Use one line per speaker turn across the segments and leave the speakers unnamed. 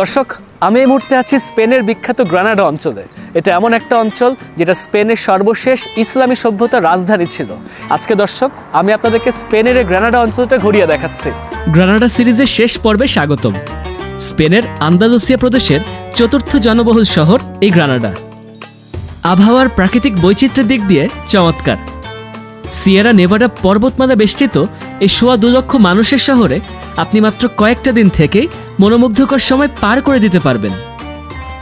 দর্শক, আমি এই মুহূর্তে আছি স্পেনের বিখ্যাত গ্রানাডা অঞ্চলে। এটা এমন একটা অঞ্চল যেটা স্পেনের সর্বশেষ ইসলামী সভ্যতার রাজধানী ছিল। আজকে দর্শক, আমি আপনাদেরকে স্পেনের এই গ্রানাডা অঞ্চলটা ঘুরিয়ে দেখাচ্ছি।
গ্রানাডা সিরিজের শেষ পর্বে স্বাগতম। স্পেনের আন্দালুসিয়া প্রদেশের চতুর্থ জনবহুল শহর এই গ্রানাডা। আবহাওয়ার প্রাকৃতিক বৈচিত্র্যের দিক দিয়ে চমৎকার। সিয়েরা নেভাডা পর্বতমালা বেষ্টিত এই 2.25 লক্ষ মানুষের শহরে আপনি মাত্র কয়েকটা দিন থেকেই মনোমুগ্ধকর সময় পার করে দিতে পারবেন।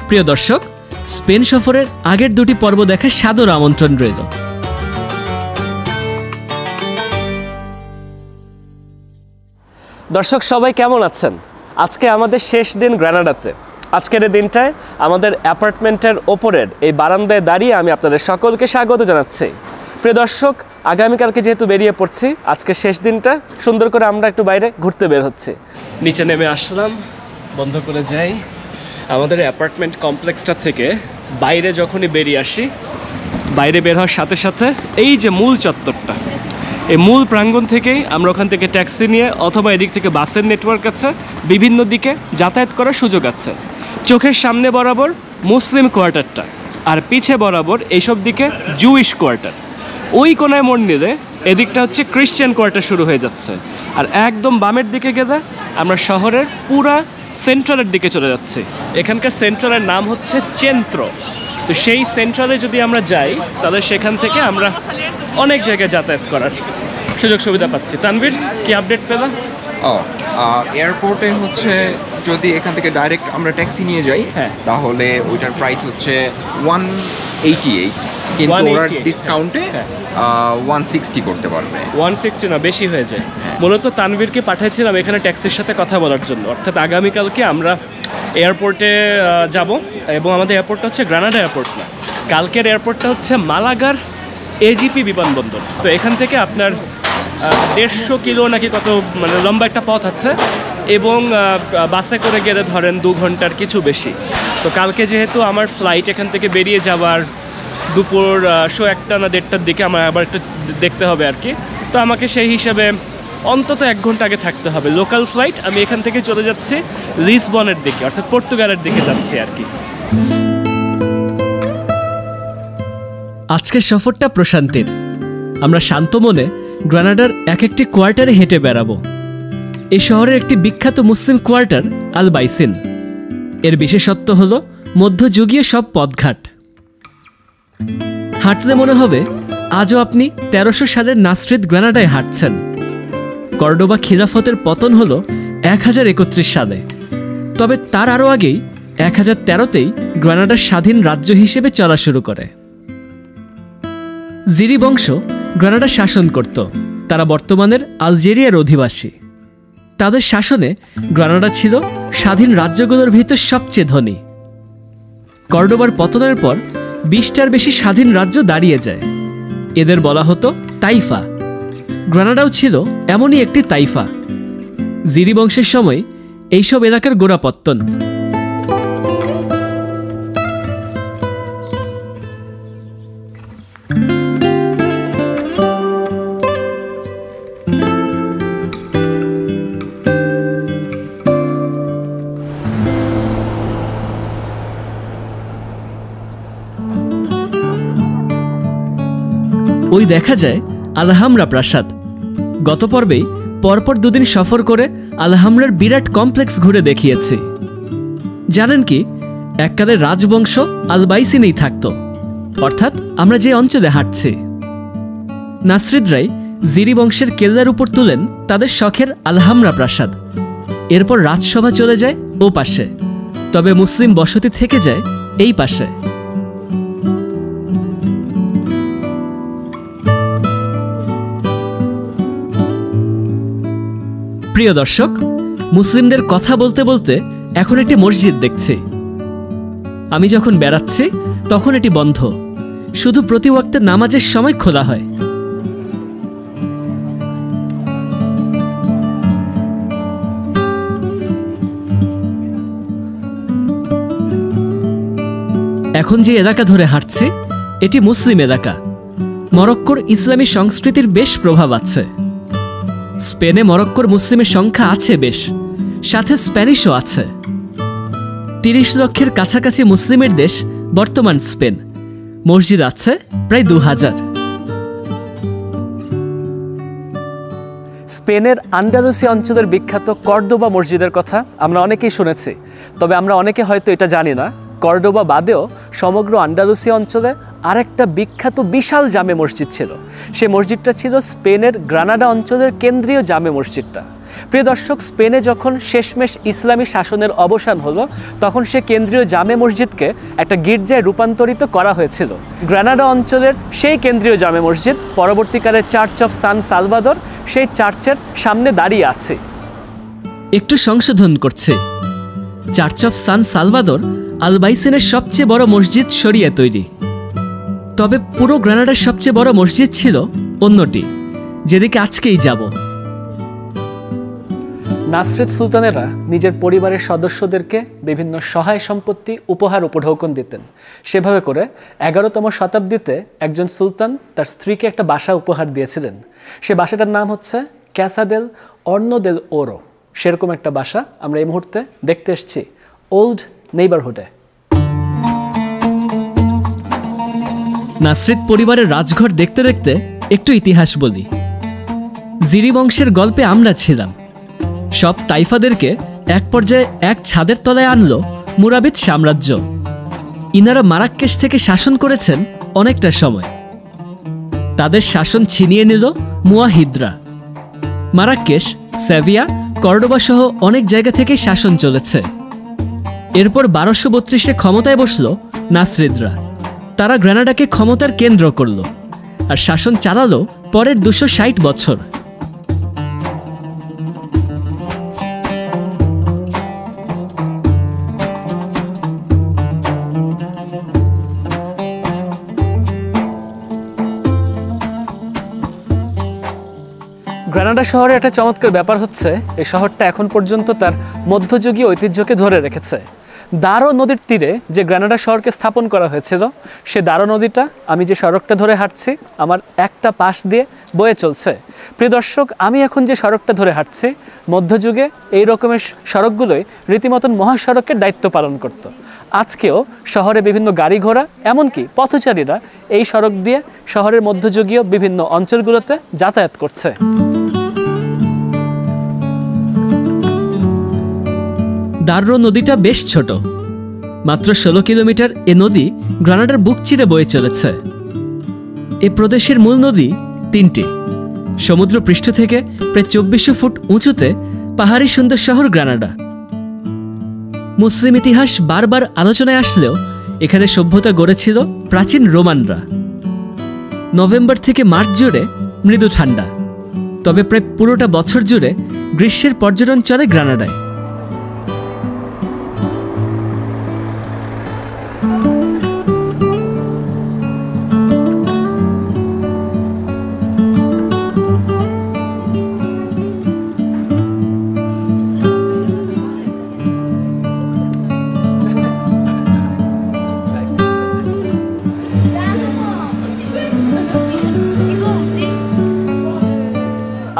প্রিয় দর্শক, স্পেন সফরের আগের 2টি পর্ব দেখার সাদর আমন্ত্রণ রইল।
দর্শক সবাই কেমন আছেন? আজকে আমাদের শেষ দিন গ্রানাডাতে। আজকের এই দিনটায় আমাদের অ্যাপার্টমেন্টের ওপরের এই বারান্দায় দাঁড়িয়ে আমি আপনাদের সকলকে স্বাগত জানাচ্ছি। প্রিয় দর্শক, আগামীকালকে যেহেতু বেরিয়ে পড়ছি, আজকে শেষ দিনটা সুন্দর করে আমরা একটু বাইরে ঘুরতে বের হচ্ছি। নিচে নেমে আসলাম, বন্ধ করে যাই। আমাদের অ্যাপার্টমেন্ট কমপ্লেক্সটা থেকে বাইরে যখনই বেরিয়ে আসি, বাইরে বের হওয়ার সাথে সাথে এই যে মূল চত্বরটা, এই মূল প্রাঙ্গণ থেকেই আমরা ওখান থেকে ট্যাক্সি নিয়ে অথবা এদিক থেকে বাসের নেটওয়ার্ক আছে, বিভিন্ন দিকে যাতায়াত করার সুযোগ আছে। চোখের সামনে বরাবর মুসলিম কোয়ার্টারটা, আর পিছে বরাবর এইসব দিকে জুইশ কোয়ার্টার। ওই কোনায় মোড় নিলে এদিকটা হচ্ছে খ্রিশ্চান কোয়ার্টার শুরু হয়ে যাচ্ছে। আর একদম বামের দিকে গেলে আমরা শহরের পুরা সেন্ট্রালের দিকে চলে যাচ্ছি। এখানকার সেন্ট্রালের নাম হচ্ছে চেন্ত্র। তো সেই সেন্ট্রালে যদি আমরা যাই, তাহলে সেখান থেকে আমরা অনেক জায়গায় যাতায়াত করার সুযোগ সুবিধা পাচ্ছি। তানভীর, কি আপডেট পেলাম?
এয়ারপোর্টে হচ্ছে যদি এখান থেকে ডাইরেক্ট আমরা ট্যাক্সি নিয়ে যাই, তাহলে ওইটার প্রাইস হচ্ছে 188, কিন্তু ওরা ডিসকাউন্টে 160 করতে পারবে।
160 না, বেশি হয়ে যায়। মূলত তানভীরকে পাঠিয়েছিলাম এখানে ট্যাক্সির সাথে কথা বলার জন্য। অর্থাৎ আগামীকালকে আমরা এয়ারপোর্টে যাব, এবং আমাদের এয়ারপোর্টটা হচ্ছে গ্রানাডা এয়ারপোর্ট না, কালকের এয়ারপোর্টটা হচ্ছে মালাগার এজিপি বিমানবন্দর। তো এখান থেকে আপনার 150 কিলো নাকি কত, মানে লম্বা একটা পথ আছে, এবং বাসে করে গেলে ধরেন 2 ঘন্টার কিছু বেশি। তো কালকে যেহেতু আমার ফ্লাইট এখান থেকে বেরিয়ে যাওয়ার দুপুর 1:30 না 1:30টার দিকে আমার আবার একটু দেখতে হবে আর কি। তো আমাকে সেই হিসাবে অন্তত 1 ঘন্টা আগে থাকতে হবে। লোকাল ফ্লাইট, আমি এখান থেকে চলে যাচ্ছি লিসবনের দিকে, অর্থাৎ পর্তুগালের দিকে যাচ্ছি আর কি।
আজকের সফরটা প্রশান্তির। আমরা শান্ত মনে গ্রানাডার এক একটি কোয়ার্টারে হেঁটে বেড়াবো। এই শহরের একটি বিখ্যাত মুসলিম কোয়ার্টার আল বাইসিন। এর বিশেষত্ব হল মধ্যযুগীয় সব পথঘাট। হাঁটলে মনে হবে আজও আপনি 1300 সালের নাসরিদ গ্রানাডায় হাঁটছেন। কর্ডোবা খিলাফতের পতন হল 1031 সালে, তবে তার আরও আগেই 1013তেই গ্রানাডার স্বাধীন রাজ্য হিসেবে চলা শুরু করে। জিরি বংশ গ্রানাডা শাসন করত। তারা বর্তমানের আলজেরিয়ার অধিবাসী। তাদের শাসনে গ্রানাডা ছিল স্বাধীন রাজ্যগুলোর ভিতর সবচেয়ে ধনী। কর্ডোবার পতনের পর 20টার বেশি স্বাধীন রাজ্য দাঁড়িয়ে যায়। এদের বলা হতো তাইফা। গ্রানাডাও ছিল এমনই একটি তাইফা। জিরি বংশের সময় এইসব এলাকার গোড়াপত্তন। ওই দেখা যায় আলহামরা প্রাসাদ। গত পর্বেই পরপর 2 দিন সফর করে আলহামরার বিরাট কমপ্লেক্স ঘুরে দেখিয়েছি। জানেন কি, এককালে রাজবংশ আলবাইসিনেই থাকত, অর্থাৎ আমরা যে অঞ্চলে হাঁটছি। নাসরিদরাই জিরি বংশের কেল্লার উপর তুলেন তাদের শখের আলহামরা প্রাসাদ। এরপর রাজসভা চলে যায় ও পাশে, তবে মুসলিম বসতি থেকে যায় এই পাশে। প্রিয় দর্শক, মুসলিমদের কথা বলতে বলতে এখন একটি মসজিদ দেখছি। আমি যখন বেড়াচ্ছি তখন এটি বন্ধ, শুধু প্রতি ওয়াক্তের নামাজের সময় খোলা হয়। এখন যে এলাকা ধরে হাঁটছি এটি মুসলিম এলাকা। মরক্কোর ইসলামী সংস্কৃতির বেশ প্রভাব আছে। স্পেনে মরক্কোর মুসলিমের সংখ্যা আছে বেশ, সাথে স্প্যানিশও আছে। 30 লক্ষের কাছাকাছি মুসলিমের দেশ বর্তমান স্পেন। মসজিদ আছে প্রায় 2000।
স্পেনের আন্ডালুসিয়া অঞ্চলের বিখ্যাত কর্দোবা মসজিদের কথা আমরা অনেকেই শুনেছি, তবে আমরা অনেকে হয়তো এটা জানি না, কর্ডোবা বাদেও সমগ্র আন্ডালুসিয়া অঞ্চলে আরেকটা বিখ্যাত বিশাল জামে মসজিদ ছিল। সেই মসজিদটা ছিল স্পেনের গ্রানাডা অঞ্চলের কেন্দ্রীয় জামে মসজিদটা। প্রিয় দর্শক, স্পেনে যখন শেষমেশ ইসলামী শাসনের অবসান হলো, তখন সে কেন্দ্রীয় জামে মসজিদকে একটা গির্জায় রূপান্তরিত করা হয়েছিল। গ্রানাডা অঞ্চলের সেই কেন্দ্রীয় জামে মসজিদ পরবর্তীকালে চার্চ অফ সান সালভাদর সেই চার্চের সামনে দাঁড়িয়ে আছে।
একটু সংশোধন করছে, চার্চ অফ সান সালভাদর আলবাইসেনের সবচেয়ে বড় মসজিদ সরিয়ে তৈরি। তবে পুরো গ্রানাডার সবচেয়ে বড় মসজিদ ছিল অন্যটি, যেদিকে আজকেই যাব।
নাসরিদ সুলতানেরা নিজের পরিবারের সদস্যদেরকে বিভিন্ন সহায় সম্পত্তি উপহার উপঢৌকন দিতেন। সেভাবে করে 11তম শতাব্দীতে একজন সুলতান তার স্ত্রীকে একটা বাসা উপহার দিয়েছিলেন। সে বাসাটার নাম হচ্ছে ক্যাসা দেল অর্নো দেল ওরো। সেরকম একটা বাসা আমরা এই মুহূর্তে দেখতে এসেছি ওল্ড নেইবারহুডে।
নাসরিদ পরিবারের রাজঘর দেখতে দেখতে একটু ইতিহাস বলি। জিরি বংশের গল্পে আমরা ছিলাম। সব তাইফাদেরকে এক পর্যায়ে এক ছাদের তলায় আনলো মুরাবিদ সাম্রাজ্য। ইনারা মারাক্কেশ থেকে শাসন করেছেন অনেকটা সময়। তাদের শাসন ছিনিয়ে নিল মুয়াহিদরা। মারাক্কেশ, সেভিয়া, কর্ডোবা সহ অনেক জায়গা থেকে শাসন চলেছে। এরপর 1232-এ ক্ষমতায় বসল নাসরিদরা। তারা গ্রানাডাকে ক্ষমতার কেন্দ্র করল আর শাসন চালালো পরের 260 বছর।
গ্রানাডা শহরে একটা চমৎকার ব্যাপার হচ্ছে, এই শহরটা এখন পর্যন্ত তার মধ্যযুগীয় ঐতিহ্যকে ধরে রেখেছে। দারো নদীর তীরে যে গ্রানাডা শহরকে স্থাপন করা হয়েছিল, সে দারো নদীটা আমি যে সড়কটা ধরে হাঁটছি আমার একটা পাশ দিয়ে বয়ে চলছে। প্রিয় দর্শক, আমি এখন যে সড়কটা ধরে হাঁটছি, মধ্যযুগে এই রকমের সড়কগুলোই রীতিমতন মহাসড়কের দায়িত্ব পালন করত। আজকেও শহরে বিভিন্ন গাড়ি ঘোড়া এমনকি পথচারীরা এই সড়ক দিয়ে শহরের মধ্যযুগীয় বিভিন্ন অঞ্চলগুলোতে যাতায়াত করছে।
দারো নদীটা বেশ ছোট, মাত্র 16 কিলোমিটার। এ নদী গ্রানাডার বুক চিরে বয়ে চলেছে। এ প্রদেশের মূল নদী 3টি। সমুদ্র পৃষ্ঠ থেকে প্রায় 2400 ফুট উঁচুতে পাহাড়ি সুন্দর শহর গ্রানাডা। মুসলিম ইতিহাস বারবার আলোচনায় আসলেও এখানে সভ্যতা গড়েছিল প্রাচীন রোমানরা। নভেম্বর থেকে মার্চ জুড়ে মৃদু ঠান্ডা, তবে প্রায় পুরোটা বছর জুড়ে গ্রীষ্মের পর্যটন চলে গ্রানাডায়।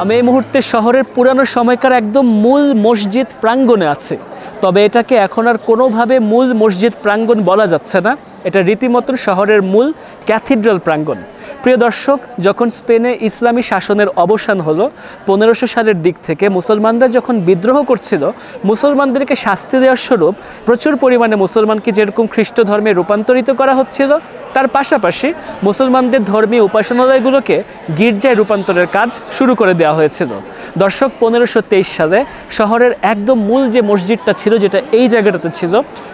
আমি এই মুহূর্তে শহরের পুরানো সময়কার একদম মূল মসজিদ প্রাঙ্গণে আছি। তবে এটাকে এখন আর কোনোভাবে মূল মসজিদ প্রাঙ্গণ বলা যাচ্ছে না, এটা রীতিমতন শহরের মূল ক্যাথিড্রাল প্রাঙ্গণ। প্রিয় দর্শক, যখন স্পেনে ইসলামী শাসনের অবসান হলো 1500 সালের দিক থেকে, মুসলমানরা যখন বিদ্রোহ করছিল, মুসলমানদেরকে শাস্তি দেওয়ার স্বরূপ প্রচুর পরিমাণে মুসলমানকে যেরকম খ্রিস্ট ধর্মে রূপান্তরিত করা হচ্ছিল, তার পাশাপাশি মুসলমানদের ধর্মীয় উপাসনালয়গুলোকে গির্জায় রূপান্তরের কাজ শুরু করে দেওয়া হয়েছিল। দর্শক, 1523 সালে শহরের একদম মূল যে মসজিদটা ছিল, যেটা এই জায়গাটাতে ছিল,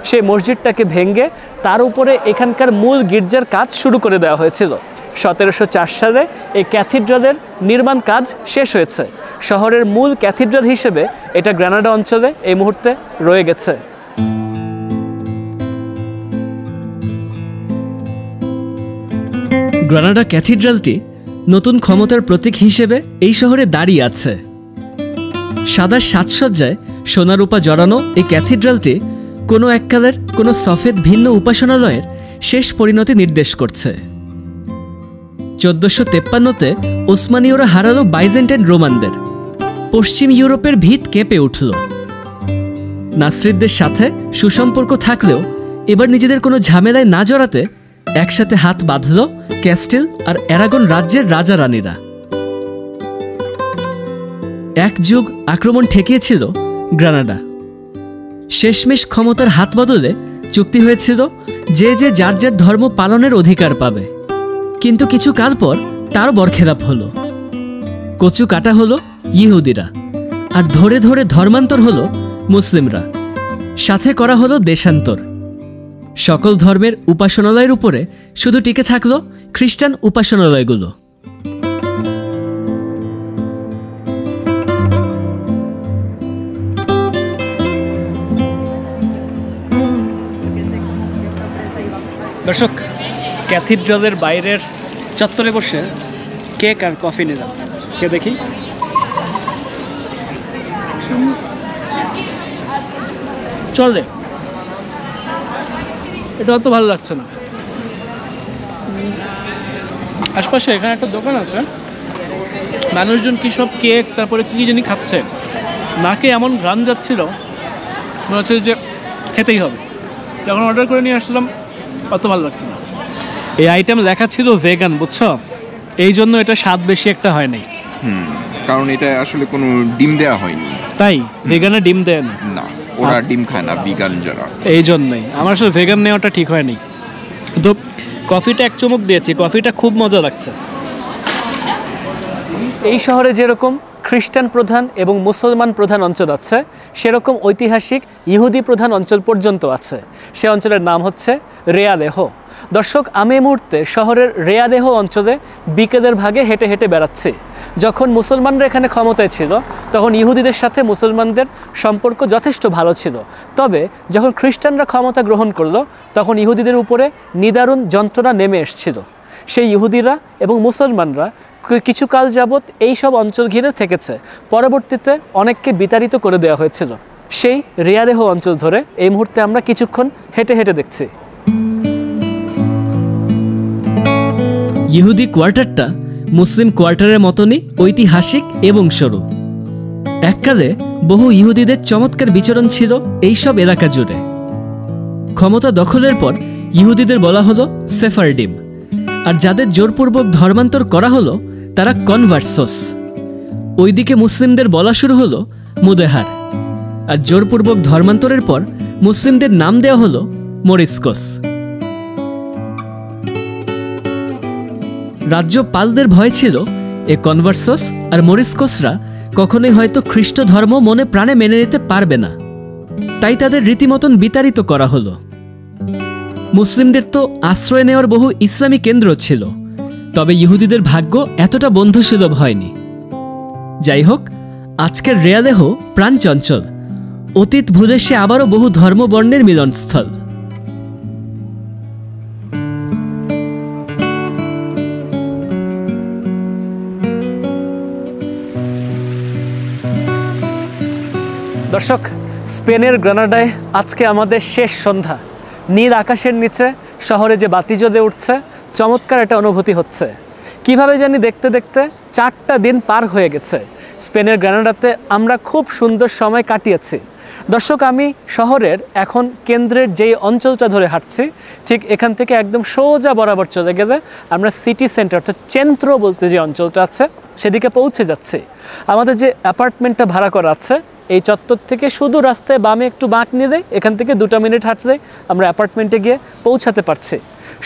সেই মসজিদটাকে ভেঙে তার উপরে এখানকার মূল গির্জার কাজ শুরু করে দেওয়া হয়েছিল। 1704 সালে এই ক্যাথিড্রালের নির্মাণ কাজ শেষ হয়েছে। শহরের মূল ক্যাথিড্রাল হিসেবে এটা গ্রানাডা অঞ্চলে এই মুহূর্তে রয়ে গেছে।
গ্রানাডা ক্যাথিড্রালটি নতুন ক্ষমতার প্রতীক হিসেবে এই শহরে দাঁড়িয়ে আছে। সাদা সাজসজ্জায় সোনারূপা জড়ানো এই ক্যাথিড্রালটি কোনো এককালের কোনো সফেদ ভিন্ন উপাসনালয়ের শেষ পরিণতি নির্দেশ করছে। 1453-তে ওসমানীয়রা হারালো বাইজেন্টাইন রোমানদের। পশ্চিম ইউরোপের ভিত কেঁপে উঠল। নাসরিদদের সাথে সুসম্পর্ক থাকলেও এবার নিজেদের কোনো ঝামেলায় না জড়াতে একসাথে হাত বাঁধল ক্যাস্টিল আর অ্যারাগন রাজ্যের রাজা রানীরা। এক যুগ আক্রমণ ঠেকিয়েছিল গ্রানাডা। শেষমেশ ক্ষমতার হাত বদলে চুক্তি হয়েছিল যে যে যার যার ধর্ম পালনের অধিকার পাবে। কিন্তু কিছু কাল পর তার বরখেলাপ হলো। কচু কাটা হলো ইহুদিরা, আর ধরে ধরে ধর্মান্তর হলো মুসলিমরা। সাথে করা হলো দেশান্তর। সকল ধর্মের উপাসনালয়ের উপরে শুধু টিকে থাকলো খ্রিস্টান উপাসনালয়গুলো।
দর্শক, ক্যাথিড্রালের বাইরের চত্বরে বসে কেক আর কফি নিলাম, খেয়ে দেখি। চলে, এটা অত ভালো লাগছে না। আশপাশে এখানে একটা দোকান আছে, মানুষজন কি সব কেক তারপরে কি জানি খাচ্ছে, নাকে এমন ঘ্রাণ যাচ্ছিল মনে হচ্ছে যে খেতেই হবে। যখন অর্ডার করে নিয়ে আসলাম অত ভালো লাগছে না। এই আইটেম লেখা ছিল ভেগান, বুঝছো, এই জন্য এটা স্বাদ বেশি একটা হয় নাই।
কারণ এটা আসলে কোনো ডিম দেয়া হয়নি।
তাই ভেগানে ডিম দেয় না?
না, ওরা ডিম খায় না ভিগান যারা,
এই জন্যই আমার আসলে ভেগান নেওয়াটা ঠিক হয়নি। তো কফিটা এক চুমুক দিয়েছি, কফিটা খুব মজা লাগছে। এই শহরে যেরকম খ্রিস্টান প্রধান এবং মুসলমান প্রধান অঞ্চল আছে, সেরকম ঐতিহাসিক ইহুদি প্রধান অঞ্চল পর্যন্ত আছে। সে অঞ্চলের নাম হচ্ছে রেয়াদেহ। দর্শক, আমি এই মুহূর্তে শহরের রেয়াদেহ অঞ্চলে বিকেলের ভাগে হেঁটে হেঁটে বেড়াচ্ছি। যখন মুসলমানরা এখানে ক্ষমতায় ছিল তখন ইহুদিদের সাথে মুসলমানদের সম্পর্ক যথেষ্ট ভালো ছিল। তবে যখন খ্রিস্টানরা ক্ষমতা গ্রহণ করলো তখন ইহুদিদের উপরে নিদারুণ যন্ত্রণা নেমে এসেছিল। সেই ইহুদিরা এবং মুসলমানরা কিছু কাল যাবৎ এই সব অঞ্চল ঘিরে থেকেছে। পরবর্তীতে অনেককে বিতাড়িত করে দেওয়া হয়েছিল। সেই রেয়াদেহ অঞ্চল ধরে এই মুহূর্তে আমরা কিছুক্ষণ হেঁটে হেঁটে দেখছি।
ইহুদি কোয়ার্টারটা মুসলিম কোয়ার্টারের মতনই ঐতিহাসিক এবং সরু। এককালে বহু ইহুদিদের চমৎকার বিচরণ ছিল এইসব এলাকা জুড়ে। ক্ষমতা দখলের পর ইহুদিদের বলা হলো সেফারডিম, আর যাদের জোরপূর্বক ধর্মান্তর করা হলো তারা কনভার্সোস। ওইদিকে মুসলিমদের বলা শুরু হলো মুদেহার, আর জোরপূর্বক ধর্মান্তরের পর মুসলিমদের নাম দেওয়া হলো মরিস্কোস। রাজ্যপালদের ভয় ছিল এ কনভার্সোস আর মরিস্কোসরা কখনোই হয়তো খ্রিস্ট ধর্ম মনে প্রাণে মেনে নিতে পারবে না, তাই তাদের রীতিমতন বিতাড়িত করা হলো। মুসলিমদের তো আশ্রয় নেওয়ার বহু ইসলামী কেন্দ্র ছিল, তবে ইহুদিদের ভাগ্য এতটা বন্ধুসুলভ হয়নি। যাই হোক, আজকের রেয়াদেহ প্রাণচঞ্চল। অতীত ভুলে সে আবারও বহু ধর্মবর্ণের মিলনস্থল।
দর্শক, স্পেনের গ্রানাডায় আজকে আমাদের শেষ সন্ধ্যা। নীল আকাশের নিচে শহরে যে বাতি জ্বলে উঠছে, চমৎকার একটা অনুভূতি হচ্ছে। কিভাবে জানি দেখতে দেখতে 4টা দিন পার হয়ে গেছে। স্পেনের গ্রানাডাতে আমরা খুব সুন্দর সময় কাটিয়েছি। দর্শক, আমি শহরের এখন কেন্দ্রের যেই অঞ্চলটা ধরে হাঁটছি, ঠিক এখান থেকে একদম সোজা বরাবর চলে গেলে আমরা সিটি সেন্টার অর্থাৎ চেন্ত্র বলতে যে অঞ্চলটা আছে সেদিকে পৌঁছে যাচ্ছি। আমাদের যে অ্যাপার্টমেন্টটা ভাড়া করা আছে এই চত্বর থেকে শুধু রাস্তায় বামে একটু বাঁক নিলে এখান থেকে 2 মিনিট হাঁটলে আমরা অ্যাপার্টমেন্টে গিয়ে পৌঁছাতে পারছি।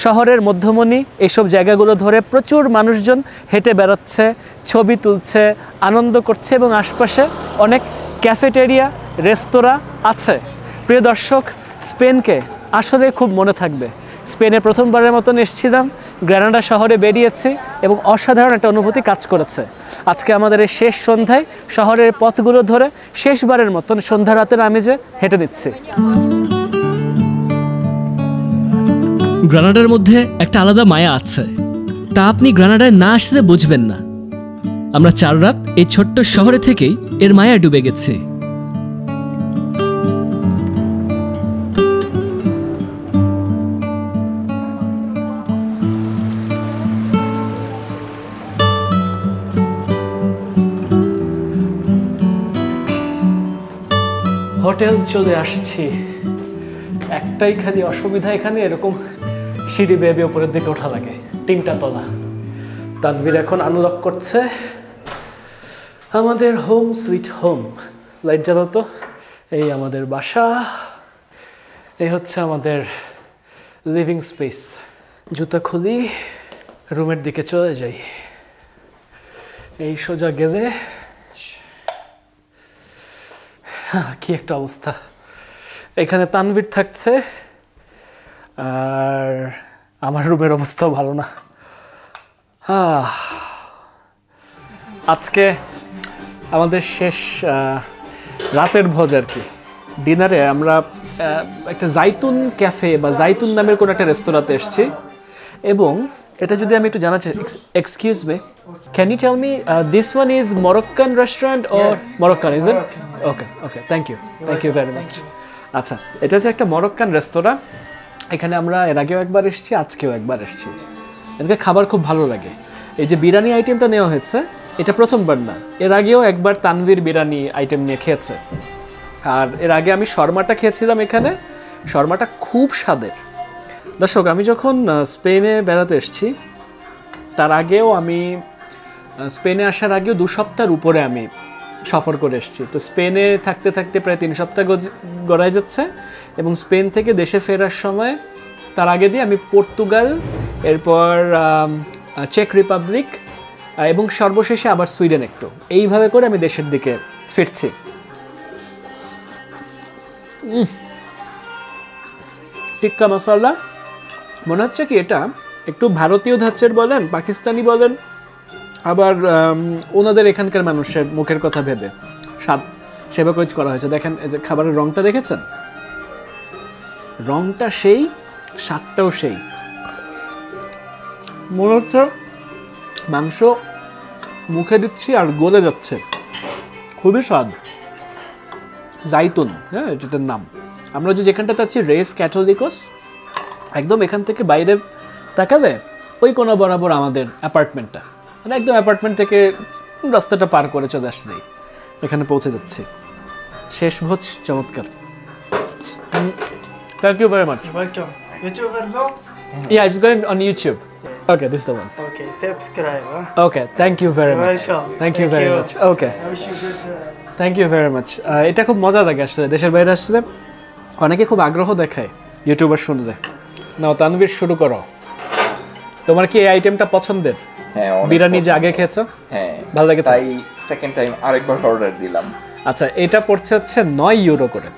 শহরের মধ্যমণি এইসব জায়গাগুলো ধরে প্রচুর মানুষজন হেঁটে বেড়াচ্ছে, ছবি তুলছে, আনন্দ করছে এবং আশপাশে অনেক ক্যাফেটেরিয়া, রেস্তোরাঁ আছে। প্রিয় দর্শক, স্পেনকে আসলে খুব মনে থাকবে। স্পেনে প্রথমবারের মতন এসেছিলাম, গ্রানাডা শহরে বেরিয়েছি এবং অসাধারণ একটা অনুভূতি কাজ করেছে। আজকে আমাদের এই শেষ সন্ধ্যায় শহরের পথগুলো ধরে শেষবারের মতন সন্ধ্যা রাতের আমেজে হেঁটে নিচ্ছি।
গ্রানাডার মধ্যে একটা আলাদা মায়া আছে, তা আপনি গ্রানাডায় না আসলে বুঝবেন না। আমরা 4 রাত এই ছোট্ট শহরে থেকেই এর মায়া ডুবে গেছি।
হোটেল চলে আসছি। একটাই খালি অসুবিধা, এখানে এরকম সিঁড়ি বেয়ে বেয়ে উপরের দিকে ওঠা লাগে, 3টা তলা। তানভীর এখন আনলক করছে আমাদের হোম সুইট হোম। লাইট জ্বালাও তো। এই আমাদের বাসা, এই হচ্ছে আমাদের লিভিং স্পেস। জুতা খুলি, রুমের দিকে চলে যাই। এই সোজা গেলে কি একটা অবস্থা। এখানে তানভীর থাকছে, আর আমার রুমের অবস্থাও ভালো না। আজকে আমাদের শেষ রাতের ভোজ আর কি। ডিনারে আমরা একটা জাইতুন ক্যাফে বা জাইতুন নামের কোনো একটা রেস্তোরাঁতে এসেছি, এবং এটা যদি আমি একটু জানার চাই, excuse me, can you tell me this one is Moroccan restaurant or Moroccan, is it? Okay okay, thank you very much. আচ্ছা, এটা হচ্ছে একটা মরক্কান রেস্তোরাঁ। এখানে আমরা এর আগেও একবার এসেছি, আজকেও একবার এসেছি। এখানে খাবার খুব ভালো লাগে। এই যে বিরিয়ানি আইটেমটা নেওয়া হয়েছে, এটা প্রথমবার না, এর আগেও একবার তানভীর বিরিয়ানি আইটেম নিয়ে খেয়েছে। আর এর আগে আমি শর্মাটা খেয়েছিলাম এখানে, শর্মাটা খুব স্বাদের। দর্শক, আমি যখন স্পেনে বেড়াতে এসেছি, তার আগেও আমি স্পেনে আসার আগেও 2 সপ্তাহের উপরে আমি সফর করে এসেছি। তো স্পেনে থাকতে থাকতে প্রায় 3 সপ্তাহ গড়ায় যাচ্ছে, এবং স্পেন থেকে দেশে ফেরার সময় তার আগে দিয়ে আমি পর্তুগাল, এরপর চেক রিপাবলিক, এবং সর্বশেষে আবার সুইডেন। একটু এইভাবে করে আমি দেশের দিকে ফিরছি। টিক্কা মশলা মনে হচ্ছে কি এটা একটু ভারতীয় ধাঁচের বলেন, পাকিস্তানি বলেন, আবার ওনাদের এখানকার মানুষের মুখের কথা ভেবে স্বাদ সেভাবে করা হয়েছে। দেখেন এই যে খাবারের রংটা দেখেছেন, রংটা সেই, স্বাদটাও সেই। মনে হচ্ছে মাংস মুখে দিচ্ছি আর গলে যাচ্ছে, খুবই স্বাদ। জাইতুন, হ্যাঁ এটার নাম। আমরা যে যেখানটাতে আছি রেস ক্যাথলিকোস, একদম এখান থেকে বাইরে তাকালে ওই কোনা বরাবর আমাদের অ্যাপার্টমেন্টটা, মানে একদম অ্যাপার্টমেন্ট থেকে রাস্তাটা পার করে চলে আসলেই এখানে পৌঁছে যাচ্ছি। শেষ ভোজ চমৎকার। Thank you very much.
Welcome. YouTuber vlog?
Yeah, it's going on YouTube. Okay, this is the one.
Okay, subscribe. Huh?
Okay, thank you very much.
Welcome.
Thank you very much. Okay,
I wish you good.
Thank you very much. এটা খুব মজা লাগে আসলে, দেশের বাইরে আসলে অনেকে খুব আগ্রহ দেখায় ইউটিউবার শুনলে। নাও তানভীর, শুরু করো। তোমার কি এই আইটেমটা পছন্দের?
হ্যাঁ,
বিরিয়ানি যে আগে খেয়েছো?
হ্যাঁ,
ভালো লেগেছে?
তাই সেকেন্ড টাইম আরেকবার অর্ডার দিলাম।
আচ্ছা, এটা পড়ছে হচ্ছে 9 ইউরো করে,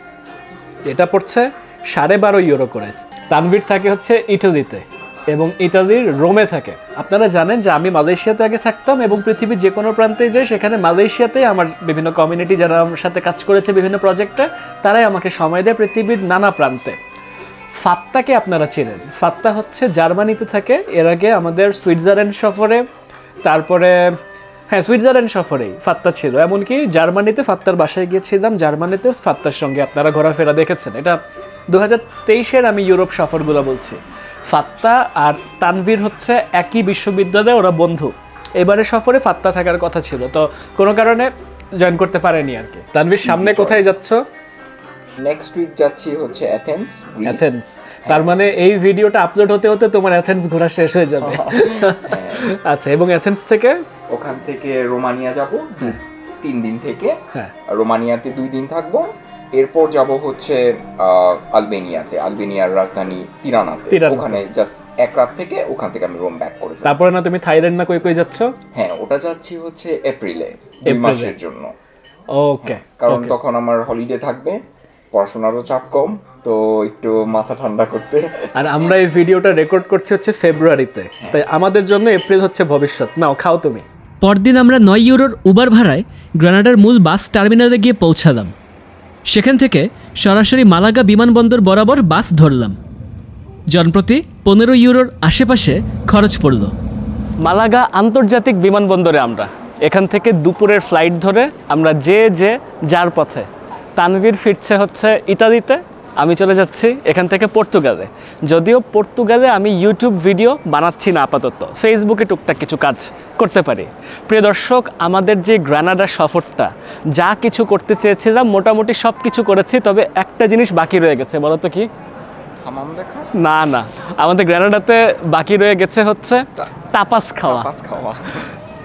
এটা পড়ছে 12.5 ইউরো করে। তানভীর থাকে হচ্ছে ইটালিতে, এবং ইতালির রোমে থাকে। আপনারা জানেন যে আমি মালয়েশিয়াতে আগে থাকতাম, এবং পৃথিবীর যে কোনো প্রান্তে যাই সেখানে মালয়েশিয়াতেই আমার বিভিন্ন কমিউনিটি যারা আমার সাথে কাজ করেছে বিভিন্ন প্রজেক্টে, তারাই আমাকে সময় দেয় পৃথিবীর নানা প্রান্তে। ফাত্তাকে আপনারা চেনেন, ফাত্তা হচ্ছে জার্মানিতে থাকে। এর আগে আমাদের সুইজারল্যান্ড সফরে, তারপরে হ্যাঁ সুইজারল্যান্ড সফরেই ফাত্তা ছিল। এমনকি জার্মানিতে ফাত্তার বাসায় গিয়েছিলাম, জার্মানিতেও ফাত্তার সঙ্গে আপনারা ঘোরাফেরা দেখেছেন। এটা 2023-এর আমি ইউরোপ সফরগুলো বলছি। ফাত্তা আর তানভীর হচ্ছে একই বিশ্ববিদ্যালয়ে, ওরা বন্ধু। এবারে সফরে ফাত্তা থাকার কথা ছিল, তো কোনো কারণে জয়েন করতে পারেনি আর কি। তানভীর, সামনে কোথায় যাচ্ছ?
নেক্সট উইক যাচ্ছি হচ্ছে অ্যাথেন্স, গ্রিস।
অ্যাথেন্স, তার মানে এই ভিডিওটা আপলোড হতে হতে তোমার অ্যাথেন্স ঘোরা শেষ হয়ে যাবে। আচ্ছা, এবং অ্যাথেন্স থেকে
ওখান থেকে রোমানিয়া যাব 3 দিন থেকে।
হ্যাঁ,
রোমানিয়াতে 2 দিন থাকবো। এরপর যাব হচ্ছে আলবেনিয়াতে, আলবেনিয়ার রাজধানী তিরানাতে। ওখানে জাস্ট 1 রাত থেকে, ওখান থেকে আমি রোম ব্যাক করে ফেলবো।
তারপরে না তুমি থাইল্যান্ড না কই কই যাচ্ছ?
হ্যাঁ, ওটা যাচ্ছি হচ্ছে এপ্রিলে, 2 মাসের জন্য।
ওকে,
কারণ তখন আমার হলিডে থাকবে, পড়াশোনারও চাপ কম, তো একটু মাথা ঠান্ডা করতে।
আর আমরা এই ভিডিওটা রেকর্ড করছি হচ্ছে ফেব্রুয়ারিতে, তাই আমাদের জন্য এপ্রিল হচ্ছে ভবিষ্যৎ। নাও খাও তুমি।
পরদিন আমরা 9 ইউরোর উবার ভাড়ায় গ্রানাডার মূল বাস টার্মিনালে গিয়ে পৌঁছালাম। সেখান থেকে সরাসরি মালাগা বিমানবন্দর বরাবর বাস ধরলাম। জনপ্রতি 15 ইউরোর আশেপাশে খরচ পড়ল।
মালাগা আন্তর্জাতিক বিমানবন্দরে আমরা এখান থেকে দুপুরের ফ্লাইট ধরে আমরা যে যার পথে। তানভীর ফিরছে হচ্ছে ইতালিতে, আমি চলে যাচ্ছি এখান থেকে পর্তুগালে। যদিও পর্তুগালে আমি ইউটিউব ভিডিও বানাচ্ছি না আপাতত, ফেসবুকে টুকটাক কিছু কাজ করতে পারি। প্রিয় দর্শক, আমাদের যে গ্রানাডা সফরটা যা কিছু করতে চেয়েছিলাম মোটামুটি সব কিছু করেছি, তবে একটা জিনিস বাকি রয়ে গেছে। বলো তো কি?
হামাম দেখা?
না না, আমাদের গ্রানাডাতে বাকি রয়ে গেছে হচ্ছে তাপাস খাওয়া।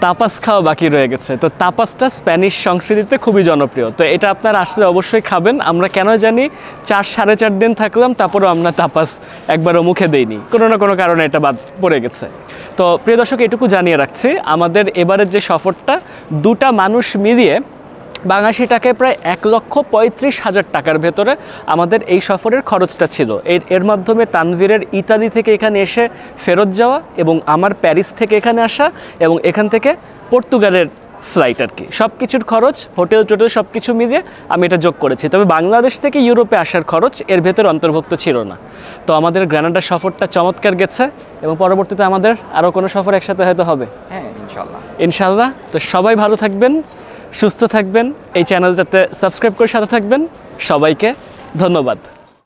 তাপাস খাওয়া বাকি রয়ে গেছে। তো তাপাসটা স্প্যানিশ সংস্কৃতিতে খুবই জনপ্রিয়, তো এটা আপনারা আসলে অবশ্যই খাবেন। আমরা কেন জানি 4-4.5 দিন থাকলাম, তারপরেও আমরা তাপাস একবারও মুখে দেইনি, কোনো না কোনো কারণে এটা বাদ পড়ে গেছে। তো প্রিয় দর্শক, এটুকু জানিয়ে রাখছি, আমাদের এবারের যে সফরটা দুটা মানুষ মিলিয়ে বাংলাদেশি টাকায় প্রায় 1,35,000 টাকার ভেতরে আমাদের এই সফরের খরচটা ছিল। এর মাধ্যমে তানভীরের ইতালি থেকে এখানে এসে ফেরত যাওয়া এবং আমার প্যারিস থেকে এখানে আসা এবং এখান থেকে পর্তুগালের ফ্লাইট আর কি, সব কিছুর খরচ, হোটেল টোটেল সব কিছু মিলিয়ে আমি এটা যোগ করেছি। তবে বাংলাদেশ থেকে ইউরোপে আসার খরচ এর ভেতরে অন্তর্ভুক্ত ছিল না। তো আমাদের গ্রানাডা সফরটা চমৎকার গেছে এবং পরবর্তীতে আমাদের আরও কোনো সফর একসাথে হয়তো হবে।
হ্যাঁ, ইনশাল্লাহ
ইনশাল্লাহ। তো সবাই ভালো থাকবেন, সুস্থ থাকবেন, এই চ্যানেলটাতে সাবস্ক্রাইব করে সাথে থাকবেন। সবাইকে ধন্যবাদ।